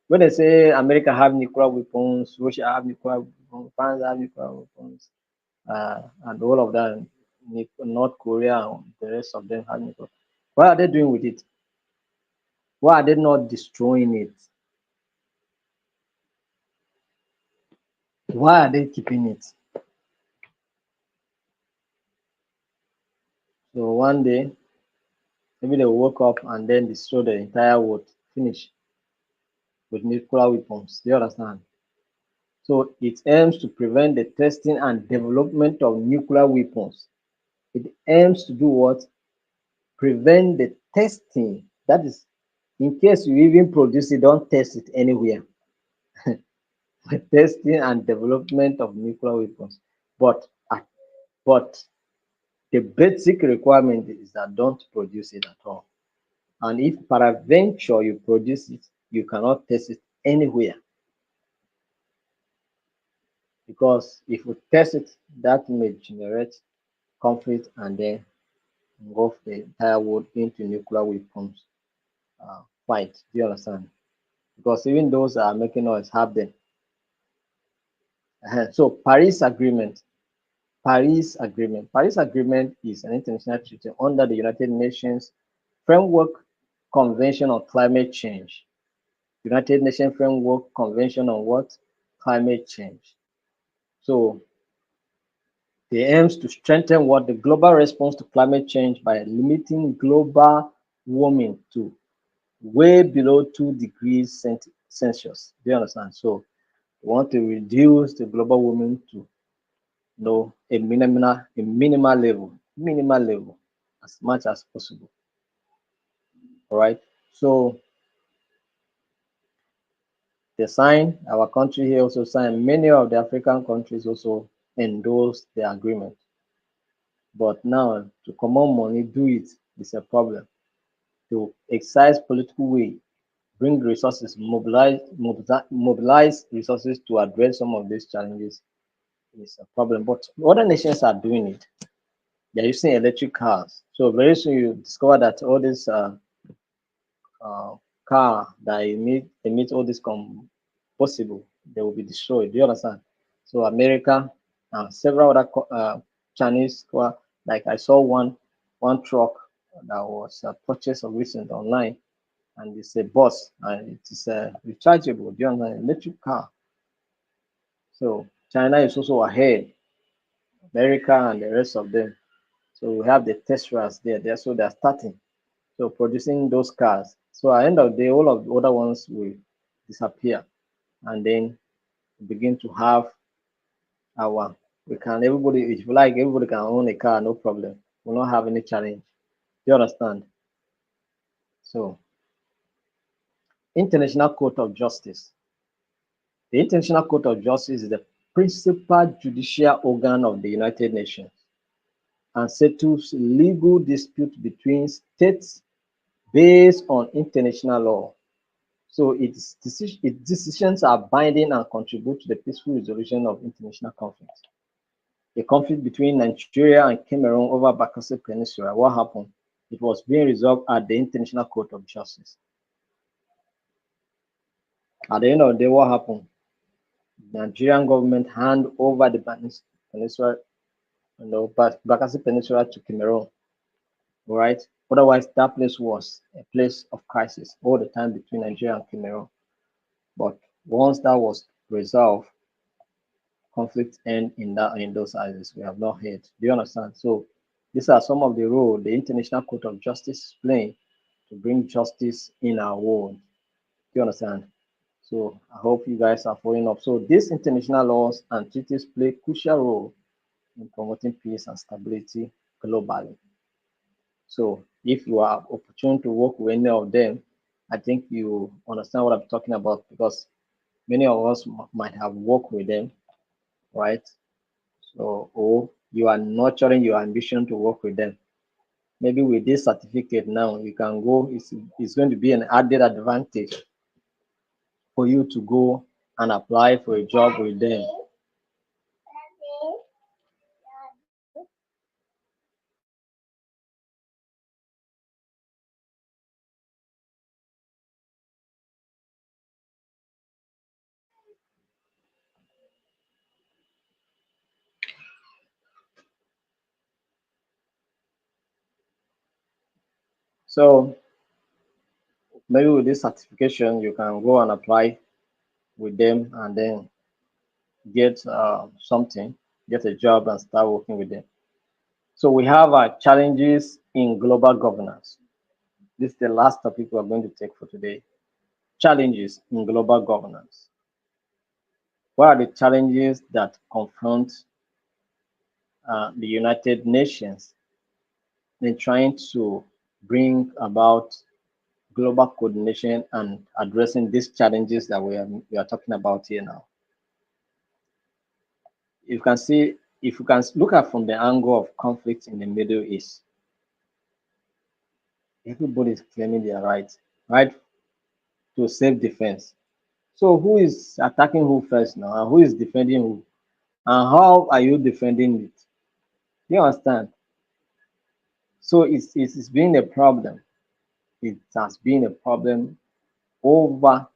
When they say America have nuclear weapons, Russia have nuclear weapons, France have nuclear weapons, and all of that, North Korea and the rest of them have nuclear. What are they doing with it? Why are they not destroying it? Why are they keeping it? So one day, maybe they will wake up and then destroy the entire world, finish with nuclear weapons. Do you understand? So it aims to prevent the testing and development of nuclear weapons. It aims to do what? Prevent the testing. That is, in case you even produce it, don't test it anywhere. The testing and development of nuclear weapons. But but the basic requirement is that don't produce it at all. And if peradventure you produce it, you cannot test it anywhere, because if you test it, that may generate conflict and then engulf the entire world into nuclear weapons fight. Do you understand? Because even those that are making noise have them. So Paris Agreement. Paris Agreement is an international treaty under the United Nations Framework Convention on Climate Change. United Nations Framework Convention on what? Climate change. So it aims to strengthen what? The global response to climate change by limiting global warming to way below 2 degrees Celsius. Do you understand? So we want to reduce the global warming to a minimal level as much as possible. All right. So they sign, our country here also signed, many of the African countries also endorsed the agreement. But now to common money do it is a problem. To exercise political will, bring resources, mobilize resources to address some of these challenges is a problem. But other nations are doing it. They're using electric cars. So very soon you discover that all these uh, car that emit all this combustible, they will be destroyed. Do you understand? So America and several other Chinese car, like I saw one truck that was purchased of recent online, and it's a bus and it is rechargeable. Do you understand? Electric car. So China is also ahead, America and the rest of them. So we have the Teslas there, so they're starting. So producing those cars. So at the end of the day, all of the other ones will disappear, and then begin to have our. We can everybody, if you like, everybody can own a car, no problem. We'll not have any challenge. Do you understand? So International Court of Justice. The International Court of Justice is the principal judicial organ of the United Nations and settles legal disputes between states based on international law. So its decisions are binding and contribute to the peaceful resolution of international conflicts. A conflict between Nigeria and Cameroon over Bakassi Peninsula, what happened? It was being resolved at the International Court of Justice. At the end of the day, what happened? The Nigerian government hand over the peninsula, Bakassi Peninsula to Cameroon, right? Otherwise, that place was a place of crisis all the time between Nigeria and Cameroon. But once that was resolved, conflict end in those areas. We have not heard. Do you understand? So these are some of the roles the International Court of Justice is playing to bring justice in our world. Do you understand? So I hope you guys are following up. So these international laws and treaties play crucial role in promoting peace and stability globally. So if you are opportune to work with any of them, I think you understand what I'm talking about because many of us might have worked with them, right? So, or you are nurturing your ambition to work with them. Maybe with this certificate now, you can go, it's going to be an added advantage for you to go and apply for a job with them. So maybe with this certification, you can go and apply with them and then get something, get a job and start working with them. So we have challenges in global governance. This is the last topic we're going to take for today. Challenges in global governance. What are the challenges that confront the United Nations in trying to bring about global coordination and addressing these challenges that we are talking about here now? You can see, if you can look at from the angle of conflict in the Middle East, everybody is claiming their right to self-defense. So who is attacking who first now, and who is defending who, and how are you defending it? You understand? So it's been a problem. It has been a problem over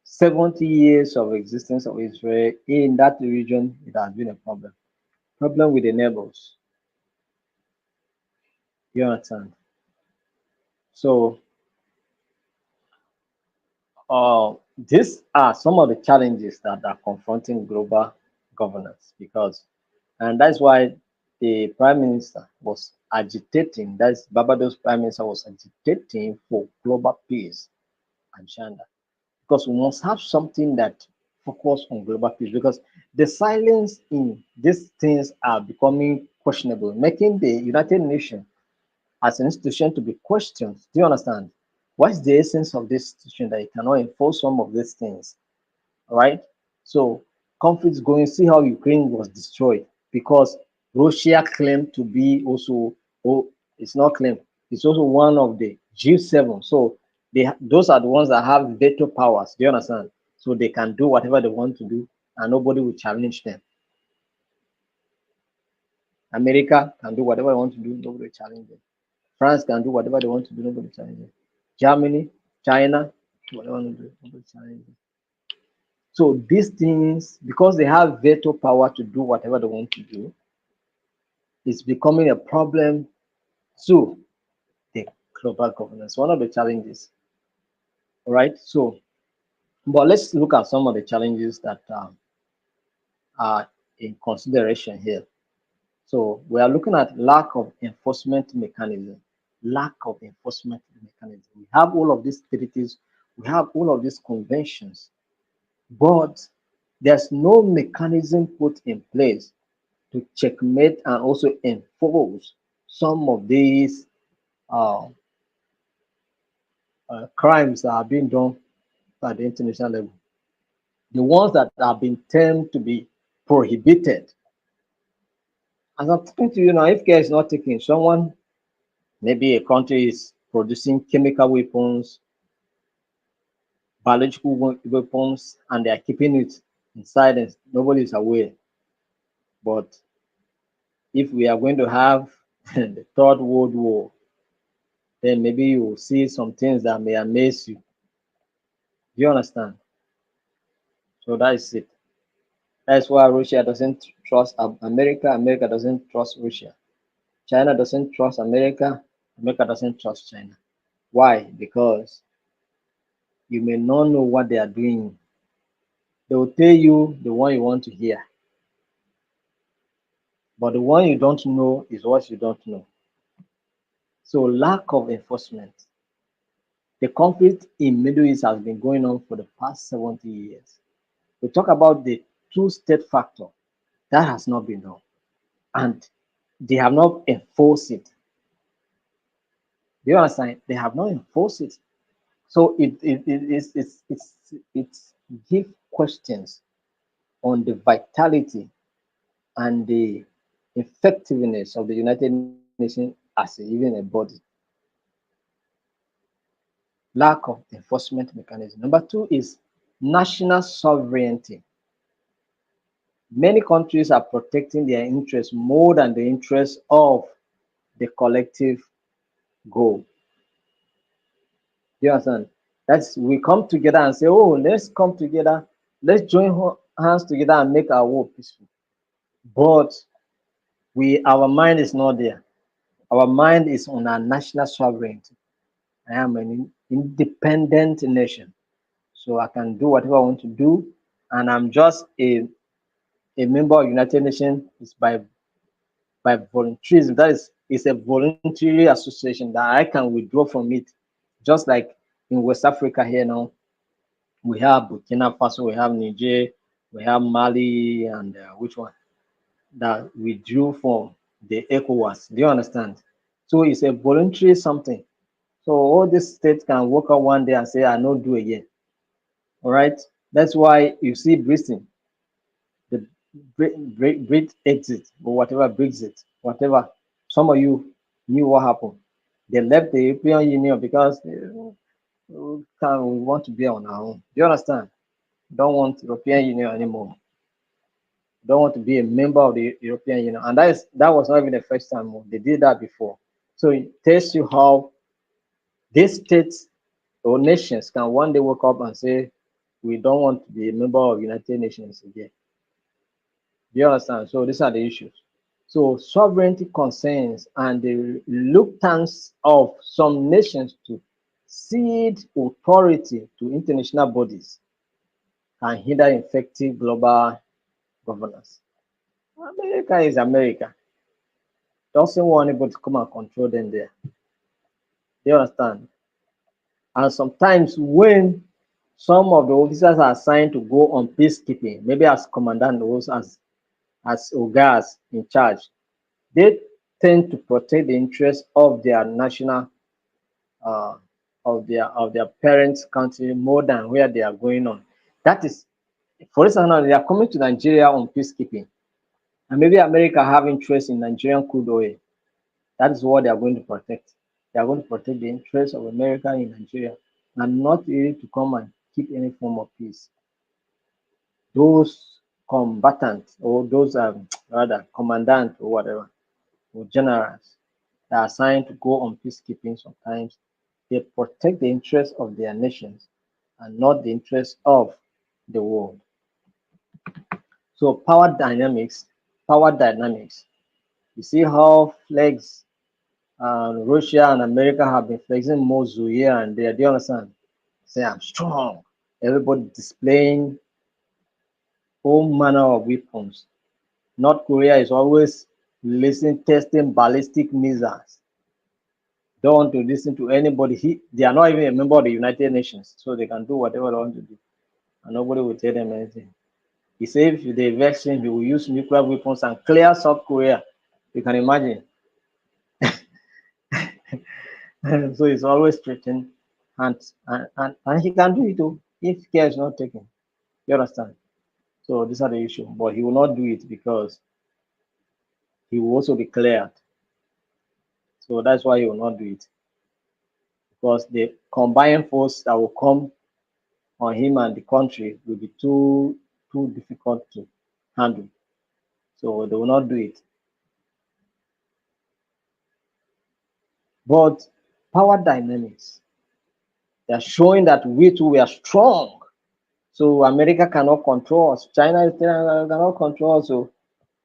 70 years of existence of Israel in that region. It has been a problem with the neighbors. You understand? So these are some of the challenges that are confronting global governance because, and that's why the prime minister was agitating, that's Barbados prime minister was agitating for global peace agenda, because we must have something that focus on global peace, because the silence in these things are becoming questionable, making the United Nations as an institution to be questioned. Do you understand? What is the essence of this institution that it cannot enforce some of these things? All right. So conflicts going, see how Ukraine was destroyed because Russia claimed to be also, oh, it's not claimed, it's also one of the G7. So those are the ones that have veto powers. Do you understand? So they can do whatever they want to do and nobody will challenge them. America can do whatever they want to do, nobody will challenge them. France can do whatever they want to do, nobody will challenge them. Germany, China, do whatever they want to do, nobody will challenge them. So these things, because they have veto power to do whatever they want to do, it's becoming a problem to the global governance. One of the challenges, all right? So, but let's look at some of the challenges that are in consideration here. So we are looking at lack of enforcement mechanism. Lack of enforcement mechanism. We have all of these treaties, we have all of these conventions, but there's no mechanism put in place to checkmate and also enforce some of these uh, crimes that are being done at the international level. the ones that have been termed to be prohibited. As I'm talking to you now, if care is not taken, someone, maybe a country is producing chemical weapons, biological weapons, and they are keeping it in silence. Nobody is aware. But if we are going to have the Third World War, then maybe you will see some things that may amaze you. Do you understand? So that is it. That's why Russia doesn't trust America. America doesn't trust Russia. China doesn't trust America. America doesn't trust China. Why? Because you may not know what they are doing. They will tell you the one you want to hear, but the one you don't know is what you don't know. So lack of enforcement. The conflict in Middle East has been going on for the past 70 years. We talk about the two-state factor. That has not been done. And they have not enforced it. Do you understand? They have not enforced it. So it gives questions on the vitality and the effectiveness of the United Nations as even a body. Lack of enforcement mechanism. Number two is national sovereignty. Many countries are protecting their interests more than the interests of the collective goal. You understand? That's we come together and say, oh, let's come together, let's join hands together and make our world peaceful. But our mind is not there. Our mind is on our national sovereignty. I am an independent nation, so I can do whatever I want to do, and I'm just a member of United Nations is by volunteerism. That is, it's a voluntary association that I can withdraw from it. Just like in West Africa here now, we have Burkina Faso, we have Niger, we have Mali, and which one that withdrew from the ECOWAS. Do you understand? So it's a voluntary something. So all these states can wake up one day and say, I not do again. All right. That's why you see Britain, the Brit exit or whatever Brexit, whatever. Some of you knew what happened. They left the European Union because we want to be on our own. Do you understand? Don't want European Union anymore. Don't want to be a member of the European Union. And that was not even the first time. They did that before. So it tells you how these states or nations can one day wake up and say, we don't want to be a member of United Nations again. Do you understand? So these are the issues. So sovereignty concerns and the reluctance of some nations to cede authority to international bodies can hinder effective global governance. America is America. Doesn't want anybody to come and control them there. Do you understand? And sometimes when some of the officers are assigned to go on peacekeeping, maybe as commandant or as Ogas in charge, they tend to protect the interests of their national uh, of their parents' country more than where they are going on. That is, for instance, now they are coming to Nigeria on peacekeeping, and maybe America have interest in Nigerian crude oil. That is what they are going to protect. They are going to protect the interests of America in Nigeria and not really to come and keep any form of peace. Those combatants or those rather commandant or whatever or generals that are assigned to go on peacekeeping sometimes they protect the interests of their nations and not the interests of the world. So power dynamics. You see how flex Russia and America have been flexing muscle here and there. Do you understand? Say I'm strong. Everybody displaying all manner of weapons. North Korea is always testing ballistic missiles. Don't want to listen to anybody. They are not even a member of the United Nations, so they can do whatever they want to do, and nobody will tell them anything. He said if they vex him, he will use nuclear weapons and clear South Korea. You can imagine. So he's always threatening, and he can do it too if care is not taken. You understand? So these are the issue. But he will not do it because he will also be cleared. So that's why he will not do it. Because the combined force that will come on him and the country will be too difficult to handle. So they will not do it. But power dynamics, they are showing that we too we are strong. So America cannot control us. Cannot control us. So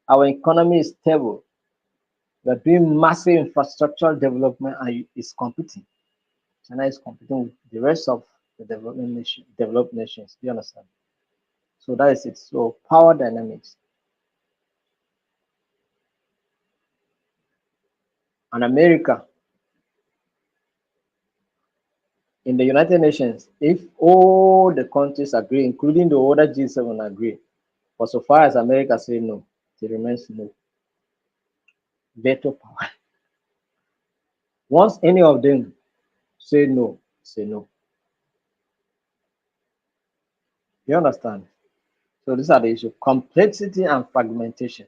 our economy is stable. We are doing massive infrastructural development and is competing. China is competing with the rest of the developed nations. Do you understand? So that is it. So power dynamics and America in the United Nations, if all the countries agree, including the other G7 agree, but so far as America say no, it remains no. Veto power. Once any of them say no, say no. You understand? So these are the issue. Complexity and fragmentation.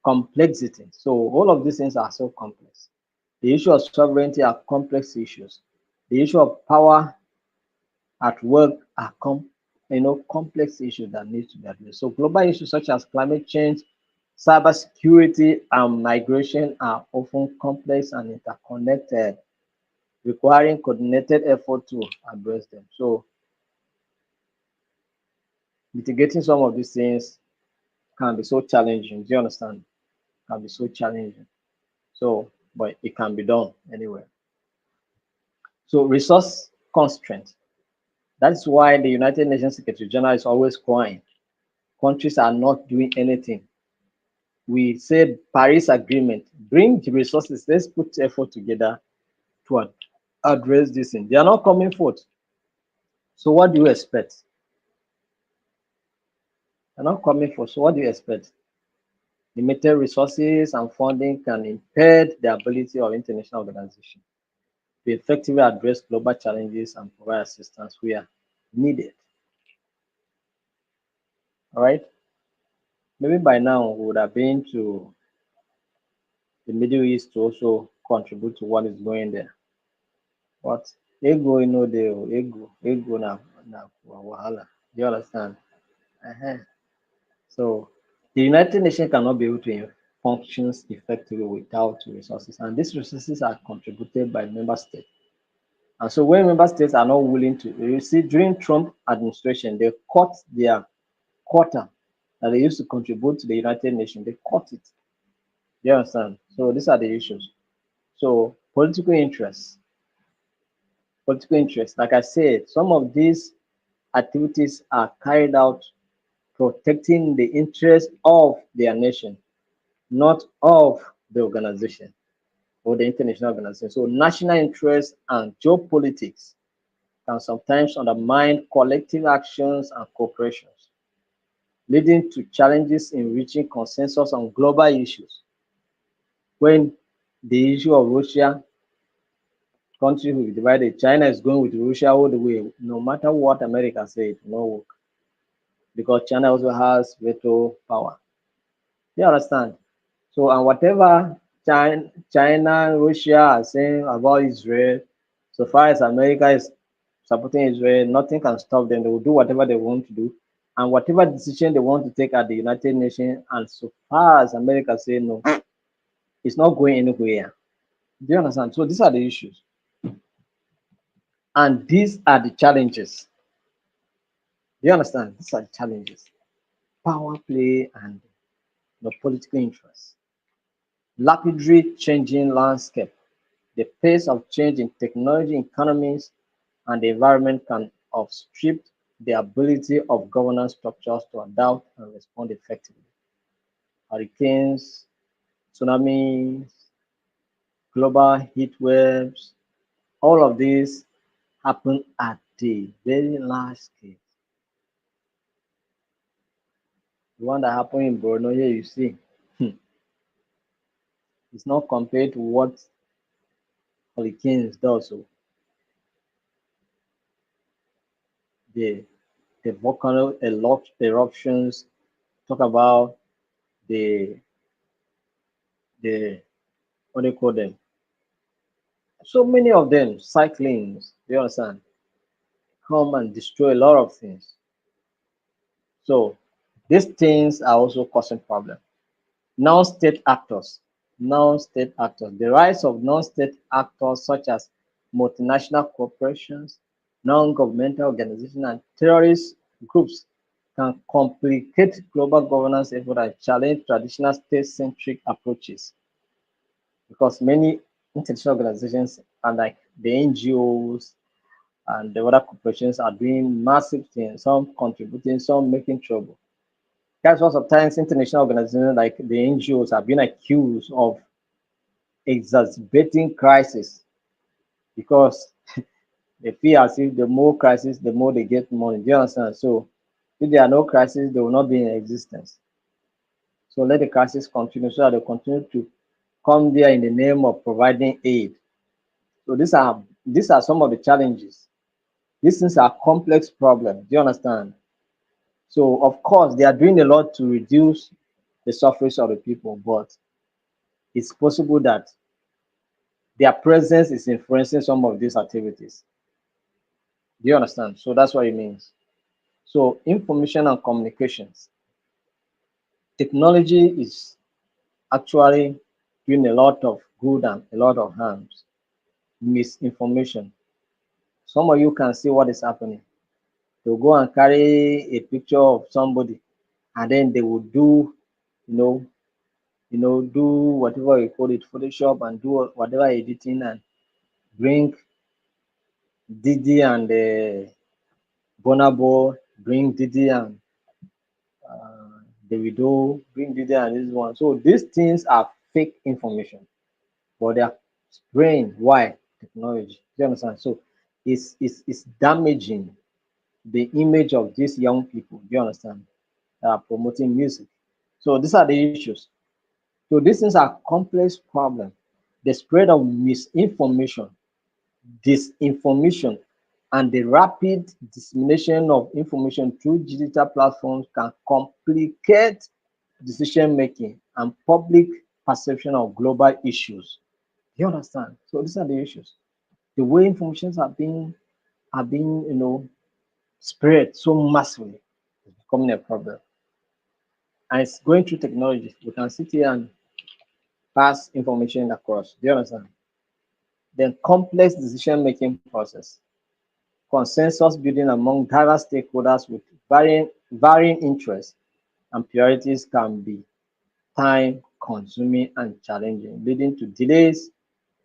Complexity. So all of these things are so complex. The issue of sovereignty are complex issues. The issue of power at work are complex issues that need to be addressed. So global issues such as climate change, cybersecurity, and migration are often complex and interconnected, requiring coordinated effort to address them. So mitigating some of these things can be so challenging. Do you understand? Can be so challenging. So, but it can be done anyway. So resource constraint. That's why the United Nations Secretary General is always crying. Countries are not doing anything. We said Paris Agreement, bring the resources, let's put effort together to address this thing. They are not coming forth. So what do you expect? They're not coming forth. So what do you expect? Limited resources and funding can impede the ability of international organizations to effectively address global challenges and provide assistance where needed. All right. Maybe by now we would have been to the Middle East to also contribute to what is going there. But ego no dey o, ego na wahala. Do you understand? uh So the United Nations cannot be able to functions effectively without resources, and these resources are contributed by member states. And so when member states are not willing to, you see, during Trump administration, they cut their quota that they used to contribute to the United Nations. They cut it. Do you understand? So these are the issues. So political interest. Like I said, some of these activities are carried out protecting the interests of their nation, not of the organization or the international organization. So national interests and geopolitics can sometimes undermine collective actions and cooperations, leading to challenges in reaching consensus on global issues. When the issue of Russia, countries will be divided, China is going with Russia all the way, no matter what America said, it will not work because China also has veto power. You understand? So, and whatever China, Russia are saying about Israel, so far as America is supporting Israel, nothing can stop them. They will do whatever they want to do. And whatever decision they want to take at the United Nations, and so far as America say no, it's not going anywhere. Do you understand? So these are the issues. And these are the challenges. Do you understand? These are the challenges. Power play and the political interest. Rapidly changing landscape. The pace of change in technology, economies, and the environment can outstrip the ability of governance structures to adapt and respond effectively. Hurricanes, tsunamis, global heat waves, all of these happen at a very large scale. The one that happened in Borno here, you see, it's not compared to what hurricanes do. So there. the volcano eruptions, talk about the the what do you call them? So many of them, cyclones, do you understand, come and destroy a lot of things. So these things are also causing problems. Non-state actors, non-state actors. The rise of non-state actors such as multinational corporations, non-governmental organizations, and terrorist groups can complicate global governance effort and challenge traditional state-centric approaches because many international organizations and like the NGOs and the other corporations are doing massive things, some contributing, some making trouble. That's why sometimes international organizations like the NGOs have been accused of exacerbating crisis because they feel as if the more crisis, the more they get money. Do you understand? So if there are no crises, they will not be in existence. So let the crisis continue so that they continue to come there in the name of providing aid. So these are some of the challenges. These things are complex problems. Do you understand? So of course they are doing a lot to reduce the suffering of the people, but it's possible that their presence is influencing some of these activities. Do you understand? So that's what it means. So information and communications. Technology is actually doing a lot of good and a lot of harms. Misinformation. Some of you can see what is happening. They'll go and carry a picture of somebody and then they will do, you know, do whatever you call it, Photoshop and do whatever editing and bring Didi and Bonabo, bring Didi and Davido, bring Didi and this one. So these things are fake information, but they are spraying. Why? Technology. Do you understand? So it's damaging the image of these young people. Do you understand? That are promoting music. So these are the issues. So these things are complex problems. The spread of misinformation, disinformation, and the rapid dissemination of information through digital platforms can complicate decision making and public perception of global issues. Do you understand? So these are the issues. The way informations are being spread so massively is becoming a problem. And it's going through technology. We can sit here and pass information across. Do you understand? Then complex decision making process, consensus building among diverse stakeholders with varying interests and priorities can be time consuming and challenging, leading to delays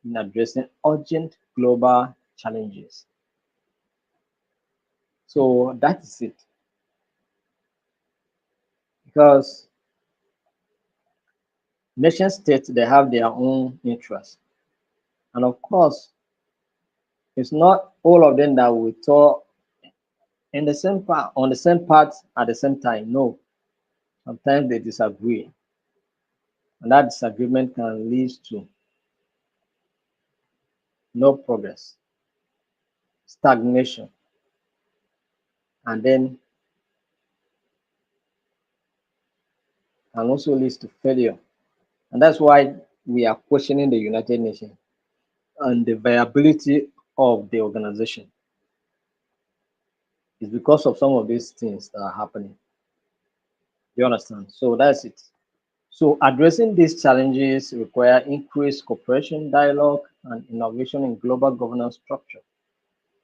in addressing urgent global challenges. So that is it. Because nation states they have their own interests. And of course, it's not all of them that will talk in the same part on the same part at the same time. No, sometimes they disagree, and that disagreement can lead to no progress, stagnation, and then can also lead to failure. And that's why we are questioning the United Nations and the viability of the organization. It's because of some of these things that are happening. Do you understand? So that's it. So addressing these challenges require increased cooperation, dialogue, and innovation in global governance structure,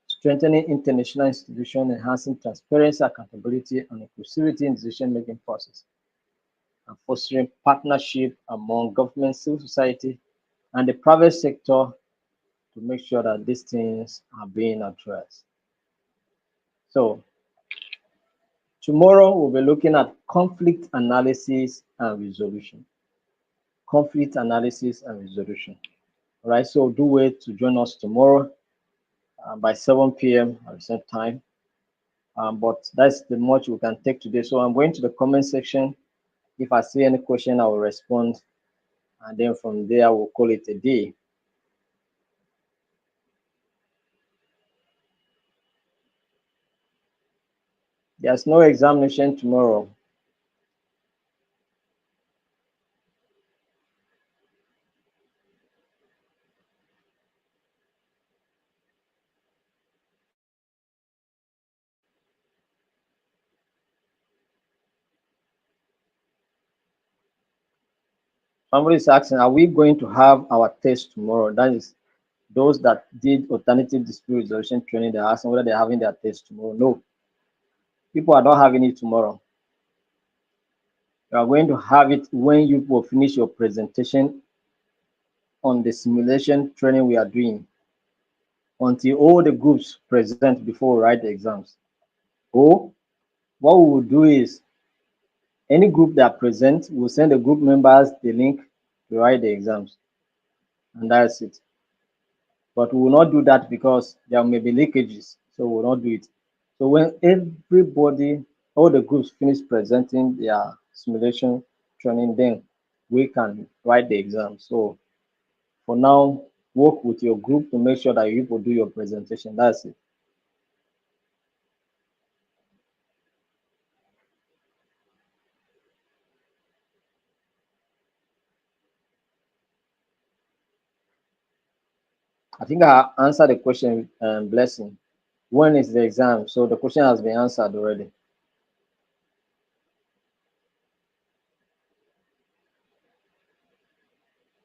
strengthening international institutions, enhancing transparency, accountability, and inclusivity in decision-making process, and fostering partnership among government, civil society, and the private sector to make sure that these things are being addressed. So tomorrow we'll be looking at conflict analysis and resolution. Conflict analysis and resolution. All right, so do wait to join us tomorrow by 7 p.m. at the same time. But that's the much we can take today. So I'm going to the comment section. If I see any question, I will respond. And then from there, we'll call it a day. There's no examination tomorrow. Somebody is asking, are we going to have our test tomorrow? That is those that did alternative dispute resolution training, they're asking whether they're having their test tomorrow. No, people are not having it tomorrow. You are going to have it when you will finish your presentation on the simulation training we are doing until all the groups present before we write the exams. Or what we will do is any group that presents, we'll send the group members the link to write the exams, and that's it. But we will not do that because there may be leakages, so we will not do it. So when everybody, all the groups finish presenting their simulation training, then we can write the exam. So for now, work with your group to make sure that you people do your presentation. That's it. I think I answered the question, Blessing. When is the exam? So the question has been answered already.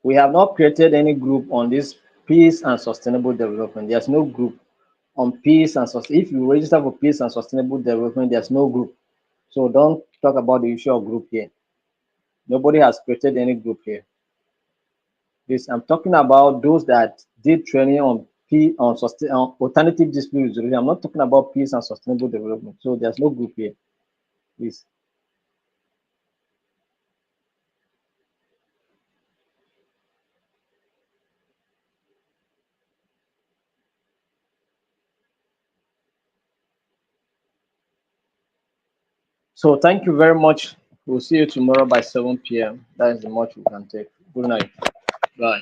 We have not created any group on this peace and sustainable development. There's no group on peace and if you register for peace and sustainable development, there's no group. So don't talk about the issue of group here. Nobody has created any group here. This I'm talking about those that did training on on alternative dispute resolution. I'm not talking about peace and sustainable development. So there's no group here. Please. So thank you very much. We'll see you tomorrow by 7 p.m. That is the much we can take. Good night. Bye.